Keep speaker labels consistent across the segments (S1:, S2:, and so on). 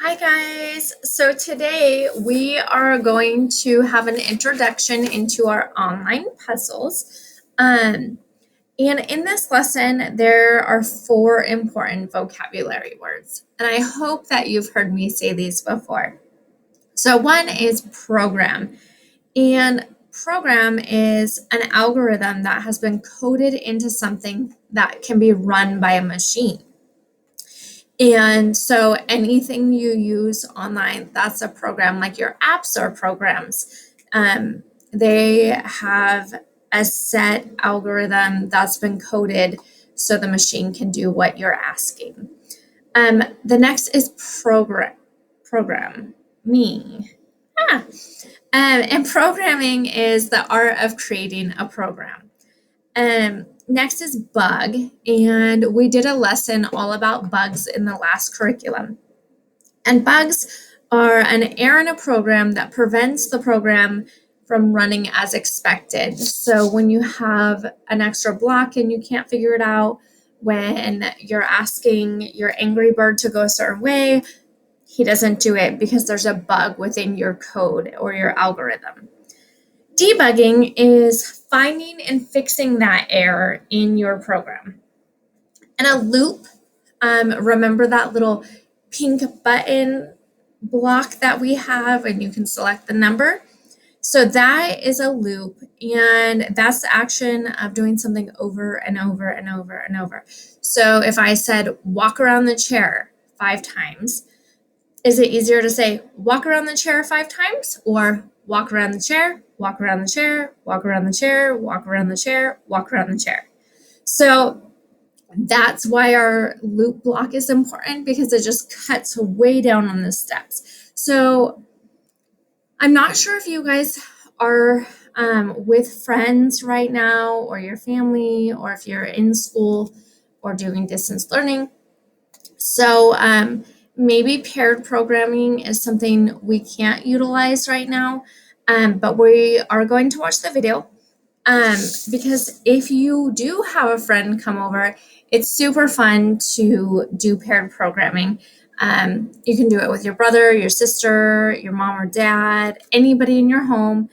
S1: Hi guys! So today we are going to have an introduction into our online puzzles. And in this lesson, there are 4 important vocabulary words. And I hope that you've heard me say these before. So one is program. And program is an algorithm that has been coded into something that can be run by a machine. And so anything you use online, that's a program. Like your apps are programs. They have a set algorithm that's been coded so the machine can do what you're asking. The next is programming. And programming is the art of creating a program. Next is bug, and we did a lesson all about bugs in the last curriculum. And bugs are an error in a program that prevents the program from running as expected. So when you have an extra block and you can't figure it out, when you're asking your Angry Bird to go a certain way, he doesn't do it because there's a bug within your code or your algorithm. Debugging is finding and fixing that error in your program. And a loop, remember that little pink button block that we have and you can select the number? So that is a loop, and that's the action of doing something over and over and over and over. So if I said walk around the chair 5 times, is it easier to say walk around the chair 5 times or walk around the chair, walk around the chair, walk around the chair, walk around the chair, walk around the chair? So that's why our loop block is important, because it just cuts way down on the steps. So I'm not sure if you guys are with friends right now or your family, or if you're in school or doing distance learning. So maybe paired programming is something we can't utilize right now, but we are going to watch the video because if you do have a friend come over, it's super fun to do paired programming. You can do it with your brother, your sister, your mom or dad, anybody in your home,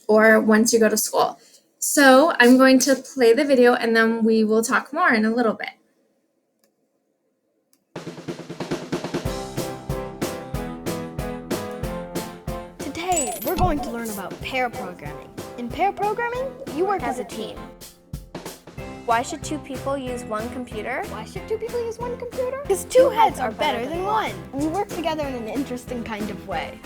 S1: or once you go to school. So I'm going to play the video and then we will talk more in a little bit.
S2: Today, we're going to learn about pair programming. In pair programming, you work as a team.
S3: Why should 2 people use one computer?
S2: Why should 2 people use one computer? Because 2 heads are better than 1. We work together in an interesting kind of way.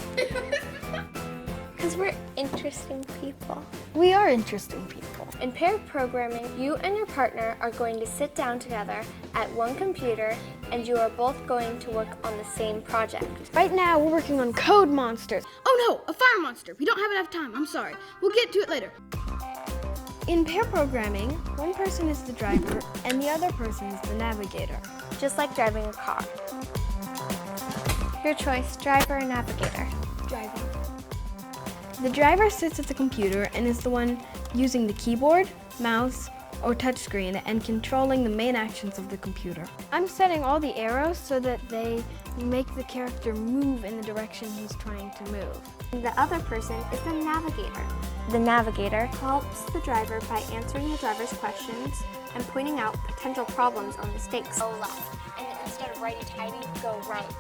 S3: Because we're interesting people.
S2: We are interesting people.
S3: In paired programming, you and your partner are going to sit down together at one computer and you are both going to work on the same project.
S2: Right now, we're working on Code Monsters. Oh no, a fire monster. We don't have enough time. I'm sorry. We'll get to it later. In pair programming, one person is the driver and the other person is the navigator.
S3: Just like driving a car. Your choice, driver or navigator?
S2: Driver. The driver sits at the computer and is the one using the keyboard, mouse, or touchscreen and controlling the main actions of the computer. I'm setting all the arrows so that they make the character move in the direction he's trying to move.
S4: The other person is the navigator.
S3: The navigator
S4: Helps the driver by answering the driver's questions and pointing out potential problems or mistakes.
S3: go left, and then instead of righty-tighty, go right.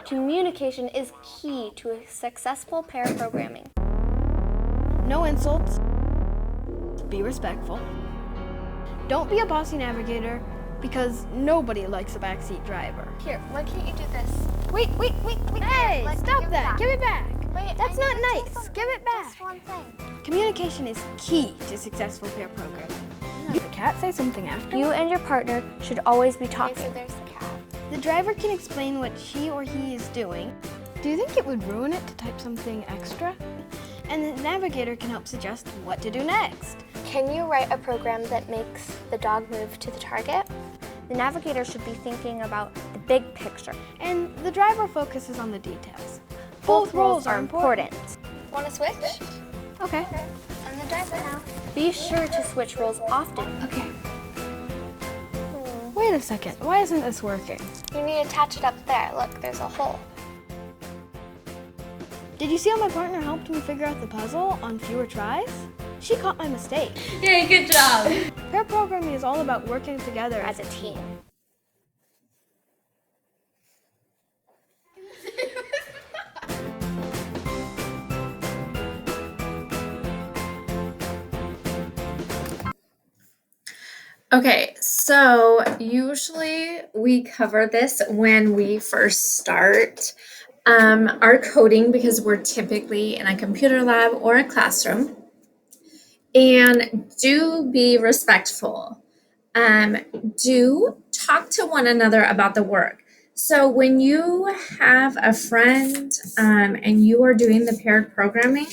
S3: Communication is key to a successful pair programming.
S2: No insults. Be respectful. Don't be a bossy navigator because nobody likes a backseat driver.
S3: Here, why can't you do this?
S2: Wait. Hey, stop
S3: give it
S2: that.
S3: back.
S2: Give it back.
S3: Wait,
S2: That's
S3: I
S2: not
S3: need to say
S2: nice.
S3: something.
S2: Give it back.
S3: Just one thing.
S2: Communication is key to successful pair programming. Did the cat say something after?
S3: You and your partner should always be talking.
S4: Okay, so there's the cat.
S2: The driver can explain what she or he is doing. Do you think it would ruin it to type something extra? And the navigator can help suggest what to do next.
S3: Can you write a program that makes the dog move to the target? The navigator should be thinking about the big picture.
S2: And the driver focuses on the details.
S3: Both roles are important.
S4: Want to switch?
S2: Okay.
S4: I'm the driver now.
S3: Be sure to switch roles often.
S2: Okay. Wait a second, why isn't this working?
S3: You need to attach it up there. Look, there's a hole.
S2: Did you see how my partner helped me figure out the puzzle on fewer tries? She caught my mistake.
S1: Yay, good job.
S2: Pair programming is all about working together
S3: As a team.
S1: Okay, so usually we cover this when we first start our coding because we're typically in a computer lab or a classroom. And do be respectful. Do talk to one another about the work. So when you have a friend and you are doing the paired programming,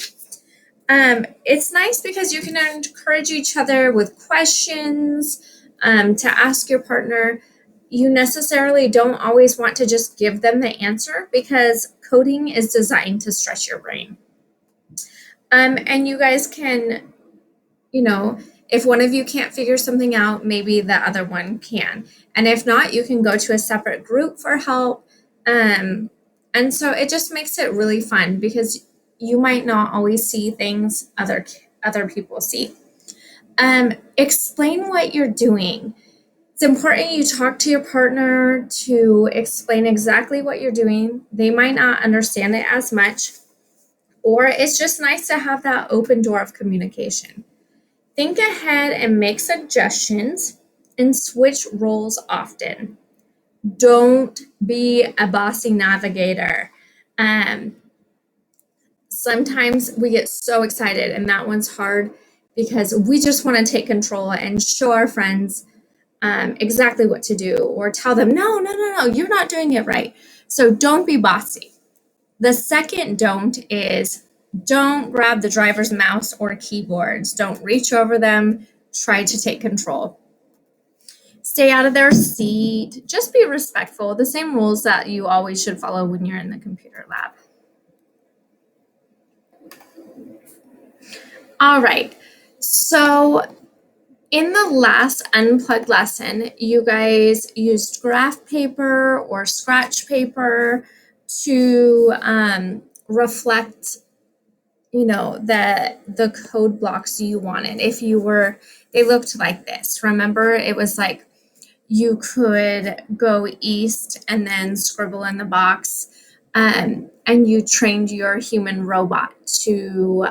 S1: it's nice because you can encourage each other with questions to ask your partner. You necessarily don't always want to just give them the answer because coding is designed to stretch your brain. And you guys can, if one of you can't figure something out, maybe the other one can. And if not, you can go to a separate group for help. And so it just makes it really fun because you might not always see things other people see. Explain what you're doing. It's important you talk to your partner to explain exactly what you're doing. They might not understand it as much, or it's just nice to have that open door of communication. Think ahead and make suggestions and switch roles often. Don't be a bossy navigator. Sometimes we get so excited, and that one's hard because we just want to take control and show our friends exactly what to do, or tell them, no, you're not doing it right. So don't be bossy. The second don't is don't grab the driver's mouse or keyboards. Don't reach over them. Try to take control. Stay out of their seat. Just be respectful. The same rules that you always should follow when you're in the computer lab. All right. So in the last Unplugged lesson, you guys used graph paper or scratch paper to reflect, the code blocks you wanted. They looked like this. Remember, it was like you could go east and then scribble in the box. And you trained your human robot to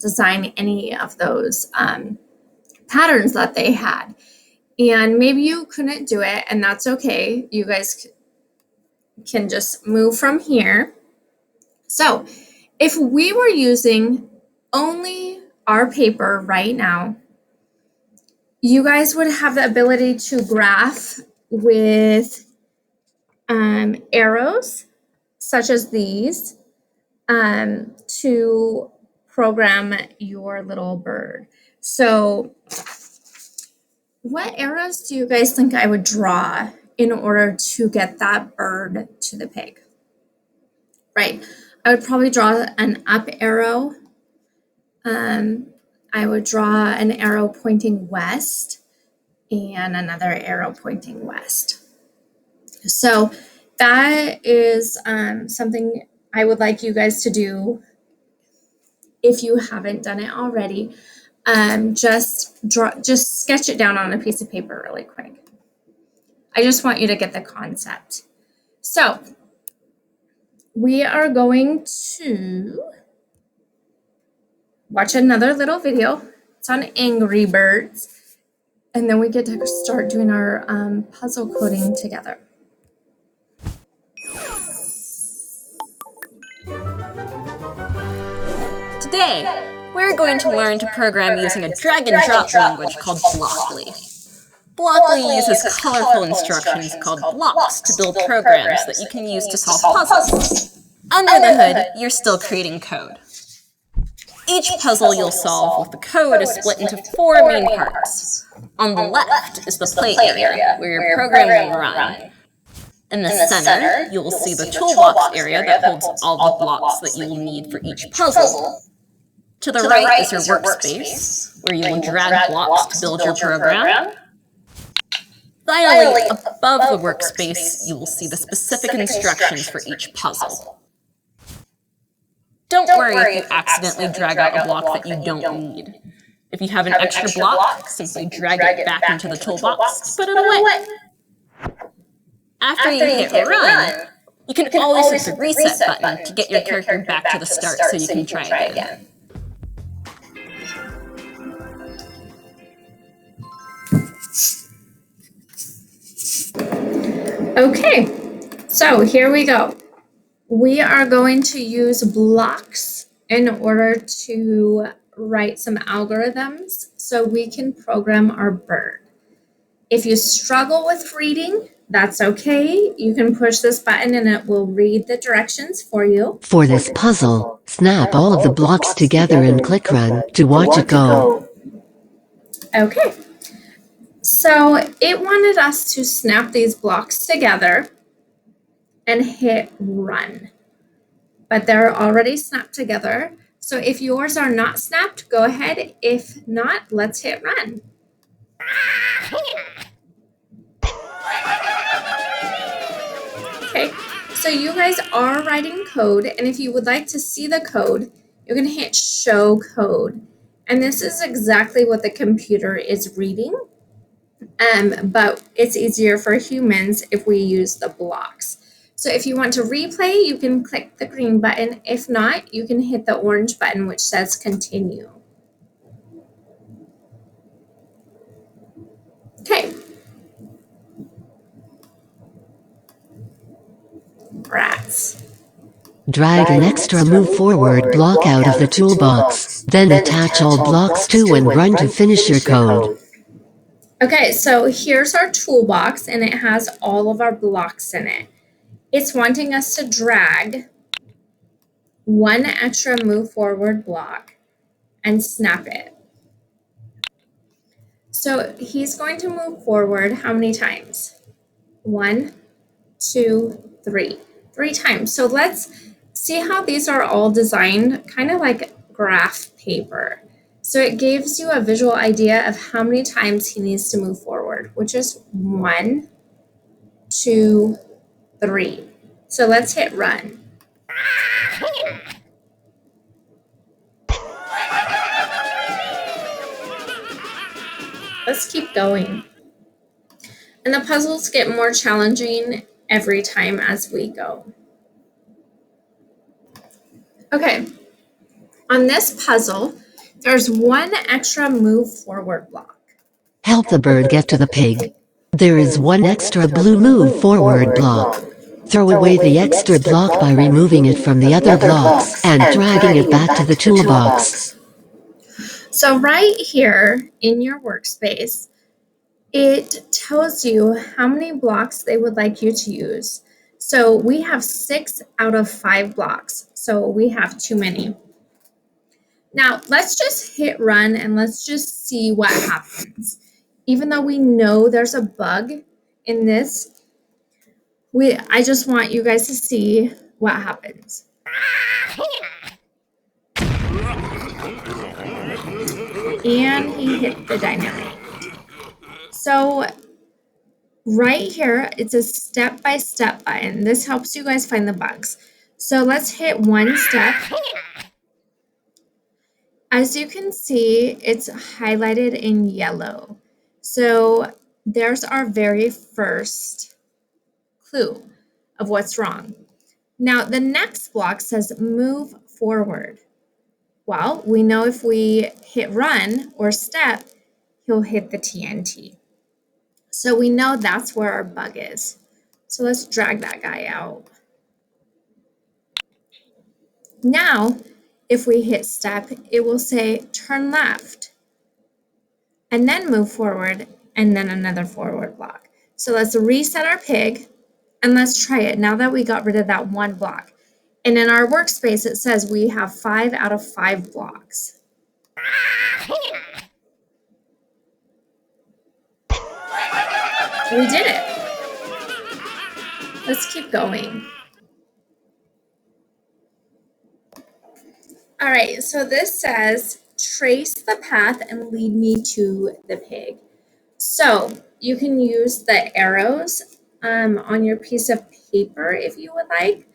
S1: design any of those patterns that they had. And maybe you couldn't do it, and that's okay. You guys can just move from here. So if we were using only our paper right now, you guys would have the ability to graph with arrows, such as these, to program your little bird. So what arrows do you guys think I would draw in order to get that bird to the pig? Right, I would probably draw an up arrow. I would draw an arrow pointing west and another arrow pointing west. So that is something I would like you guys to do if you haven't done it already. Just sketch it down on a piece of paper really quick. I just want you to get the concept. So we are going to watch another little video. It's on Angry Birds. And then we get to start doing our puzzle coding together.
S5: Today, we're going to learn to program using a drag-and-drop language called Blockly. Blockly uses colorful instructions called blocks to build programs that you can use to solve puzzles. Under the hood, you're still creating code. Each puzzle you'll solve with the code is split into 4 main parts. On the left is the play area, where your program will run. In the center, you will see the toolbox area that holds all the blocks that you will need for each puzzle. To the right is your workspace, where you will drag blocks to build your program. Finally, above the workspace, you will see the specific instructions for each puzzle. Don't worry if you accidentally drag out a block that you don't need. If you have an extra block, simply drag it back into the toolbox to put it away. After you hit run, you can always hit the reset button to get your character back to the start so you can try again.
S1: Okay, so here we go. We are going to use blocks in order to write some algorithms so we can program our bird. If you struggle with reading, that's okay. You can push this button and it will read the directions for you.
S6: For this puzzle, snap all of the blocks together and click Run to watch it go.
S1: Okay, so it wanted us to snap these blocks together and hit Run. But they're already snapped together. So if yours are not snapped, go ahead. If not, let's hit Run. Okay, so you guys are writing code, and if you would like to see the code, you're going to hit Show Code. And this is exactly what the computer is reading, but it's easier for humans if we use the blocks. So if you want to replay, you can click the green button. If not, you can hit the orange button which says Continue. Okay. Rats.
S6: Drag an extra move forward block out of the toolbox, then attach all blocks to and run to finish your code.
S1: Okay, so here's our toolbox and it has all of our blocks in it. It's wanting us to drag one extra move forward block and snap it. So he's going to move forward how many times? 1, 2, 3. 3 times. So let's see how these are all designed kind of like graph paper. So it gives you a visual idea of how many times he needs to move forward, which is 1, 2, 3. So let's hit Run. Let's keep going. And the puzzles get more challenging every time as we go. Okay, on this puzzle, there's one extra move forward block.
S6: Help the bird get to the pig. There is one extra blue move forward block. Throw away the extra block by removing it from the other blocks and dragging it back to the toolbox.
S1: So right here in your workspace, it tells you how many blocks they would like you to use. So we have 6 out of 5 blocks, so we have too many. Now let's just hit Run and let's just see what happens. Even though we know there's a bug in this, I just want you guys to see what happens. And he hit the dynamite. So right here, it's a step-by-step button. This helps you guys find the bugs. So let's hit one step. As you can see, it's highlighted in yellow. So there's our very first clue of what's wrong. Now the next block says move forward. Well, we know if we hit Run or step, he'll hit the TNT. So we know that's where our bug is. So let's drag that guy out. Now, if we hit step, it will say turn left and then move forward and then another forward block. So let's reset our pig and let's try it now that we got rid of that one block. And in our workspace, it says we have 5 out of 5 blocks. We did it. Let's keep going. All right, so this says, trace the path and lead me to the pig. So you can use the arrows on your piece of paper if you would like,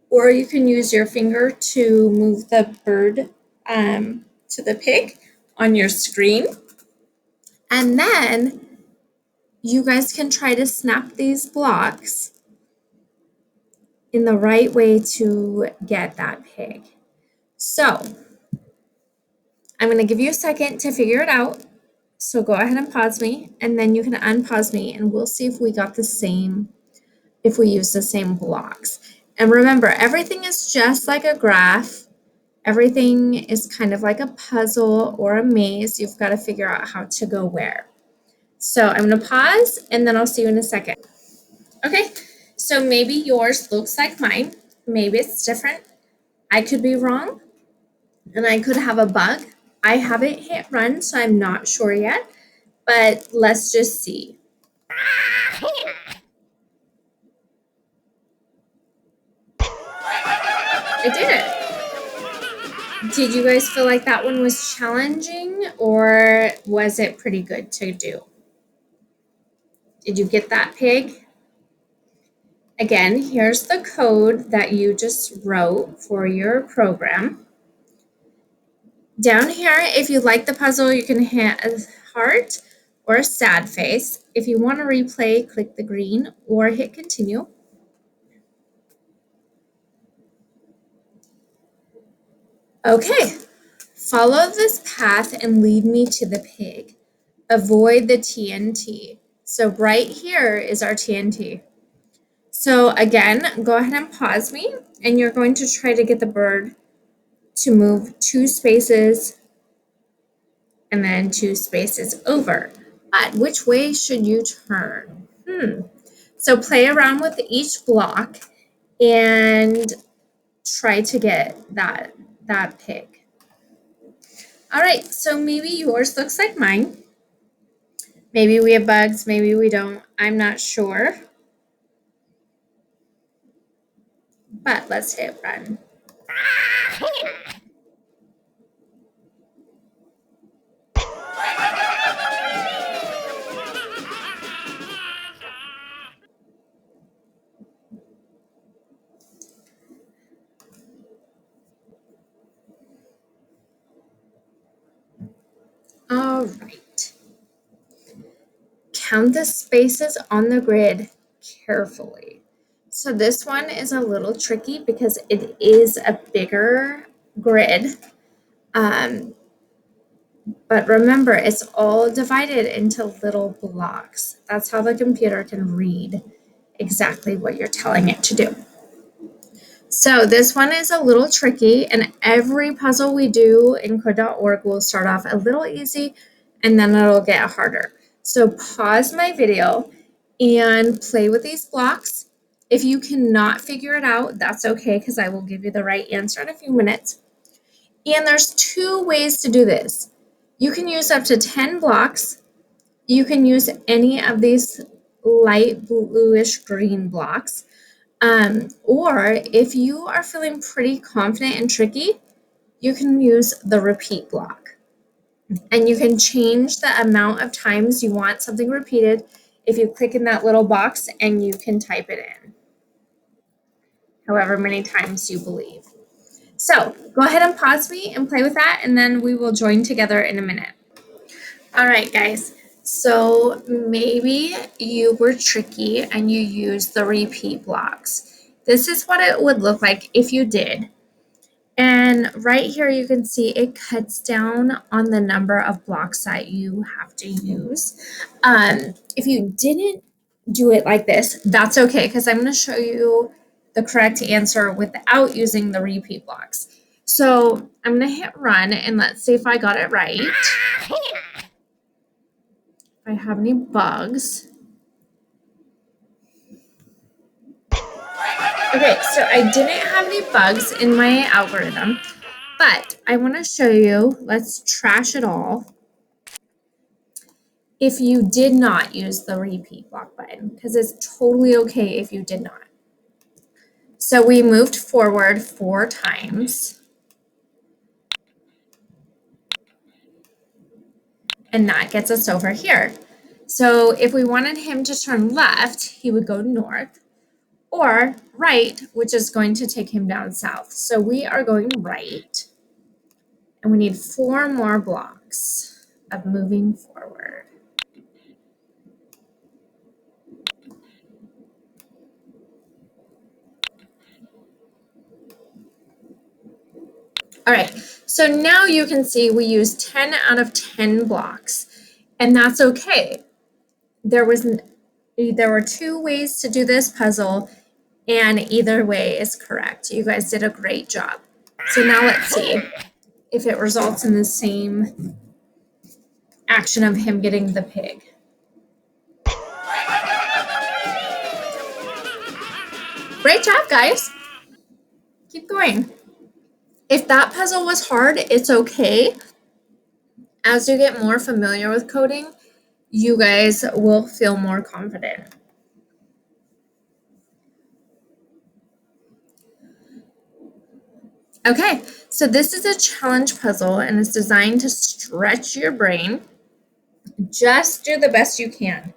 S1: or you can use your finger to move the bird to the pig on your screen. And then you guys can try to snap these blocks in the right way to get that pig. So I'm going to give you a second to figure it out. So go ahead and pause me, and then you can unpause me, and we'll see if we got the same, if we use the same blocks. And remember, everything is just like a graph. Everything is kind of like a puzzle or a maze. You've got to figure out how to go where. So I'm going to pause, and then I'll see you in a second. Okay, so maybe yours looks like mine. Maybe it's different. I could be wrong, and I could have a bug. I haven't hit run, so I'm not sure yet, but let's just see. I did it. Did you guys feel like that one was challenging, or was it pretty good to do? Did you get that pig? Again, here's the code that you just wrote for your program. Down here, if you like the puzzle, you can hit a heart or a sad face. If you want to replay, click the green or hit continue. Okay, follow this path and lead me to the pig. Avoid the TNT. So right here is our TNT. So again, go ahead and pause me, and you're going to try to get the bird to move 2 spaces and then 2 spaces over. But which way should you turn? So play around with each block and try to get that pig. All right, so maybe yours looks like mine. Maybe we have bugs, maybe we don't. I'm not sure. But let's hit run. All right. Count the spaces on the grid carefully. So this one is a little tricky because it is a bigger grid. But remember, it's all divided into little blocks. That's how the computer can read exactly what you're telling it to do. So this one is a little tricky, and every puzzle we do in code.org will start off a little easy, and then it'll get harder. So pause my video and play with these blocks. If you cannot figure it out, that's okay, because I will give you the right answer in a few minutes. And there's 2 ways to do this. You can use up to 10 blocks. You can use any of these light bluish green blocks. Or if you are feeling pretty confident and tricky, you can use the repeat block. And you can change the amount of times you want something repeated if you click in that little box, and you can type it in however many times you believe. So go ahead and pause me and play with that, and then we will join together in a minute. All right, guys. So maybe you were tricky and you used the repeat blocks. This is what it would look like if you did. And right here, you can see it cuts down on the number of blocks that you have to use. If you didn't do it like this, that's okay, because I'm going to show you the correct answer without using the repeat blocks. So I'm going to hit run, and let's see if I got it right. If I have any bugs. Okay, so I didn't have any bugs in my algorithm, but I want to show you, let's trash it all, if you did not use the repeat block button, because it's totally okay if you did not. So we moved forward 4 times. And that gets us over here. So if we wanted him to turn left, he would go north, or right, which is going to take him down south. So we are going right, and we need 4 more blocks of moving forward. All right, so now you can see we used 10 out of 10 blocks, and that's okay. There were 2 ways to do this puzzle, and either way is correct. You guys did a great job. So now let's see if it results in the same action of him getting the pig. Great job, guys. Keep going. If that puzzle was hard, it's okay. As you get more familiar with coding, you guys will feel more confident. Okay, so this is a challenge puzzle and it's designed to stretch your brain. Just do the best you can.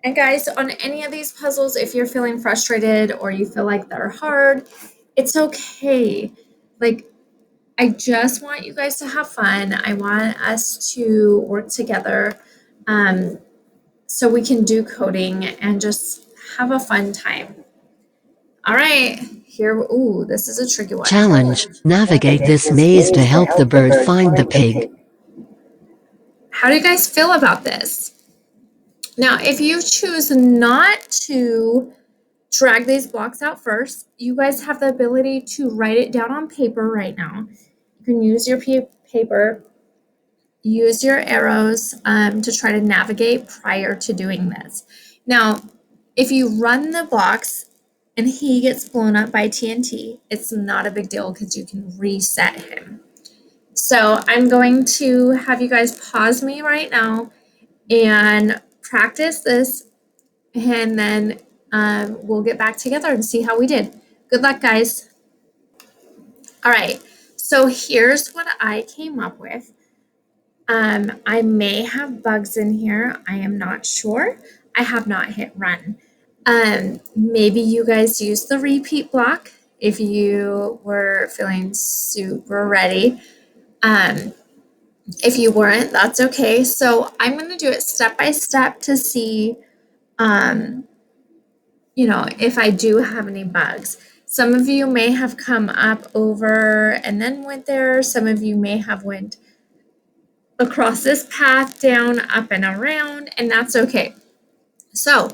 S1: And guys, on any of these puzzles, if you're feeling frustrated or you feel like they're hard, it's okay. Like, I just want you guys to have fun. I want us to work together so we can do coding and just have a fun time. All right, here, ooh, this is a tricky one.
S6: Challenge. Navigate this maze to help the bird find the pig.
S1: How do you guys feel about this? Now, if you choose not to drag these blocks out first, you guys have the ability to write it down on paper right now. You can use your paper, use your arrows to try to navigate prior to doing this. Now, if you run the blocks and he gets blown up by TNT, it's not a big deal because you can reset him. So I'm going to have you guys pause me right now and practice this, and then we'll get back together and see how we did. Good luck, guys. All right, so here's what I came up with. I may have bugs in here. I am not sure. I have not hit run. Maybe you guys use the repeat block if you were feeling super ready. If you weren't, that's okay. So I'm going to do it step by step to see, if I do have any bugs. Some of you may have come up over and then went there. Some of you may have went across this path, down, up and around, and that's okay. So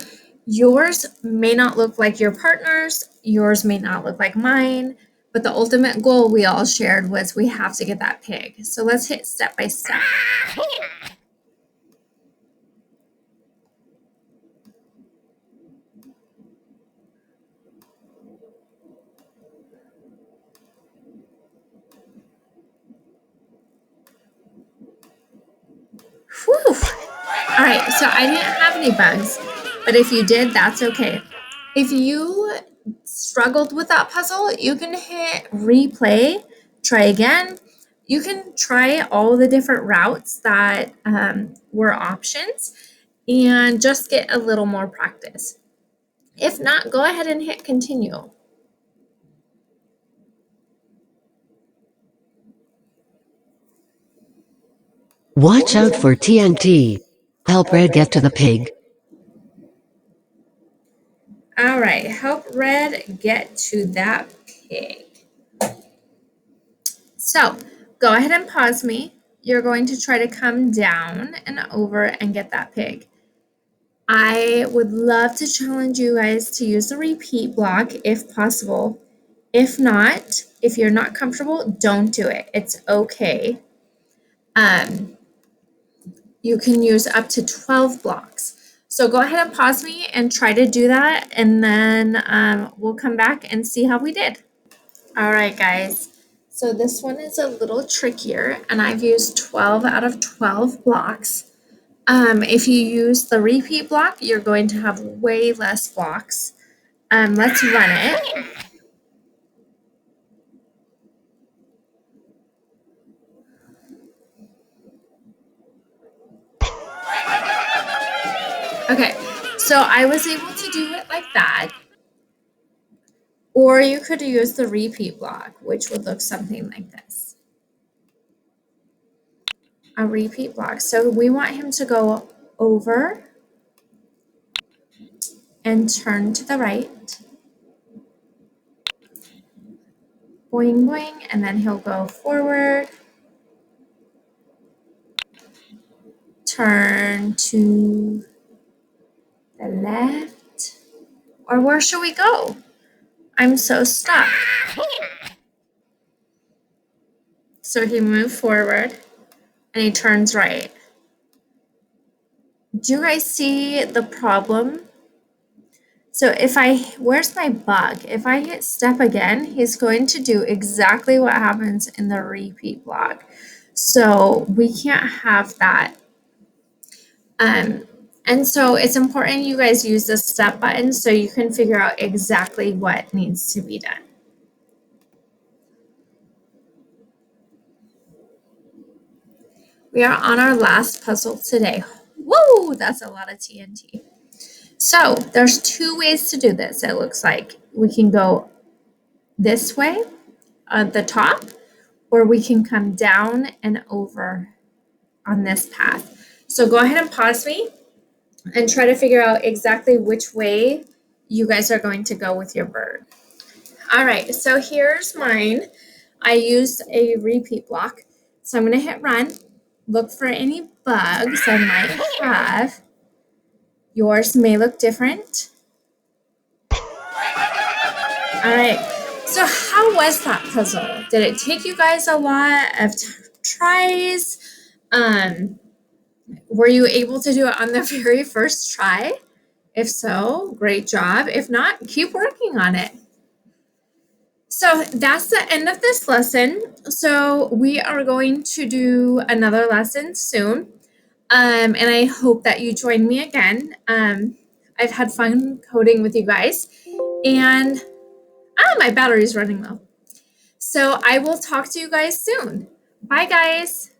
S1: yours may not look like your partner's, yours may not look like mine, but the ultimate goal we all shared was we have to get that pig. So let's hit step by step. Whew. All right, so I didn't have any bugs, but if you did, that's okay. If you struggled with that puzzle, you can hit replay, try again. You can try all the different routes that were options and just get a little more practice. If not, go ahead and hit continue.
S6: Watch out for TNT. Help Red get to the pig.
S1: All right, help Red get to that pig. So go ahead and pause me. You're going to try to come down and over and get that pig. I would love to challenge you guys to use the repeat block if possible. If not, if you're not comfortable, don't do it. It's okay. You can use up to 12 blocks. So go ahead and pause me and try to do that, and then we'll come back and see how we did. All right, guys. So this one is a little trickier, and I've used 12 out of 12 blocks. If you use the repeat block, you're going to have way less blocks. Let's run it. Okay, so I was able to do it like that. Or you could use the repeat block, which would look something like this. A repeat block. So we want him to go over and turn to the right. Boing, boing, and then he'll go forward, turn to the left, or where should we go? I'm so stuck. So he moved forward and he turns right. Do you guys see the problem? So where's my bug? If I hit step again, he's going to do exactly what happens in the repeat block. So we can't have that. And so it's important you guys use the step button so you can figure out exactly what needs to be done. We are on our last puzzle today. Whoa, that's a lot of TNT. So there's two ways to do this. It looks like we can go this way at the top, or we can come down and over on this path. So go ahead and pause me and try to figure out exactly which way you guys are going to go with your bird. All right, so here's mine. I used a repeat block. So I'm gonna hit run, look for any bugs I might have. Yours may look different. All right, so how was that puzzle? Did it take you guys a lot of tries? Were you able to do it on the very first try? If so, great job. If not, keep working on it. So that's the end of this lesson. So we are going to do another lesson soon. And I hope that you join me again. I've had fun coding with you guys. And my battery's running low. So I will talk to you guys soon. Bye, guys.